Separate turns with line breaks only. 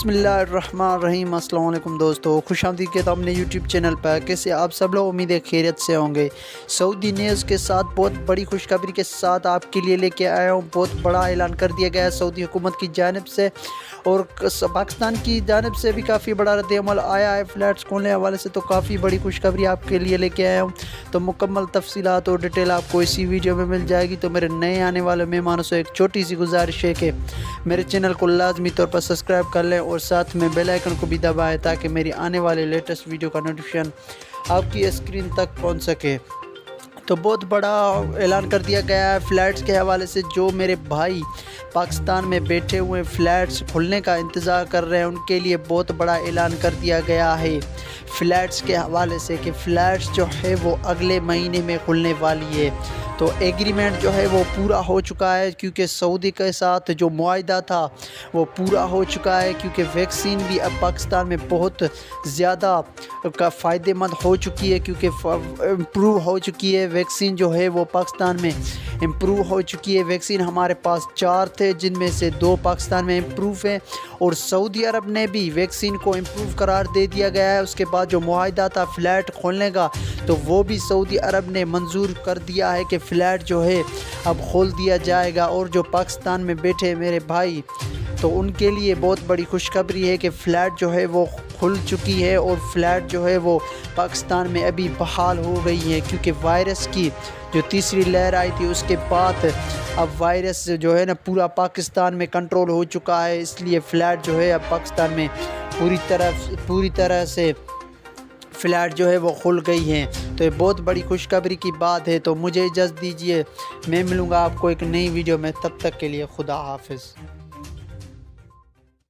बिस्मिल्लाहिर्रहमानिर्रहीम। अस्सलाम वालेकुम दोस्तों, खुशामदीद कहता हूं अपने यूट्यूब चैनल पर। कैसे आप सब लोग, उम्मीद है खैरियत से होंगे। सऊदी न्यूज़ के साथ बहुत बड़ी खुशखबरी के साथ आपके लिए लेके आया हूं। बहुत बड़ा ऐलान कर दिया गया है सऊदी हुकूमत की जानिब से और पाकिस्तान की जानिब से भी काफ़ी बड़ा रद्द-ए-अमल आया है फ्लैट्स खोलने के हवाले से। तो काफ़ी बड़ी खुशखबरी आपके लिए लेके आया हूँ। तो मुकम्मल तफसीलात और डिटेल आपको इसी वीडियो में मिल जाएगी। तो मेरे नए आने वाले मेहमानों से एक छोटी सी गुजारिश है कि मेरे चैनल को लाजमी तौर पर सब्सक्राइब कर लें और साथ में बेल आइकन को भी दबाएं ताकि मेरी आने वाले लेटेस्ट वीडियो का नोटिफिकेशन आपकी स्क्रीन तक पहुंच सके। तो बहुत बड़ा ऐलान कर दिया गया है फ्लैट्स के हवाले से। जो मेरे भाई पाकिस्तान में बैठे हुए फ्लैट्स खुलने का इंतज़ार कर रहे हैं, उनके लिए बहुत बड़ा ऐलान कर दिया गया है फ़्लैट्स के हवाले से कि फ़्लैट्स जो है वो अगले महीने में खुलने वाली है। तो एग्रीमेंट जो है वो पूरा हो चुका है, क्योंकि सऊदी के साथ जो मुआहदा था वो पूरा हो चुका है। क्योंकि वैक्सीन भी अब पाकिस्तान में बहुत ज़्यादा का फ़ायदेमंद हो चुकी है, क्योंकि इम्प्रूव हो चुकी है वैक्सीन जो है वो पाकिस्तान में इम्प्रूव हो चुकी है। वैक्सीन हमारे पास 4 थे, जिनमें से 2 पाकिस्तान में इम्प्रूव हैं और सऊदी अरब ने भी वैक्सीन को इम्प्रूव करार दे दिया गया है। उसके बाद जो मुआहदा था फ़्लैट खोलने का, तो वो भी सऊदी अरब ने मंजूर कर दिया है कि फ़्लैट जो है अब खोल दिया जाएगा। और जो पाकिस्तान में बैठे मेरे भाई, तो उनके लिए बहुत बड़ी खुशखबरी है कि फ़्लैट जो है वो खुल चुकी है और फ़्लैट जो है वो पाकिस्तान में अभी बहाल हो गई है। क्योंकि वायरस की जो तीसरी लहर आई थी उसके बाद अब वायरस जो है ना पूरा पाकिस्तान में कंट्रोल हो चुका है। इसलिए फ़्लैट जो है अब पाकिस्तान में पूरी तरह से फ़्लैट जो है वो खुल गई हैं। तो ये बहुत बड़ी खुशखबरी की बात है। तो मुझे इजाज़त दीजिए, मैं मिलूँगा आपको एक नई वीडियो में। तब तक के लिए खुदा हाफिज़।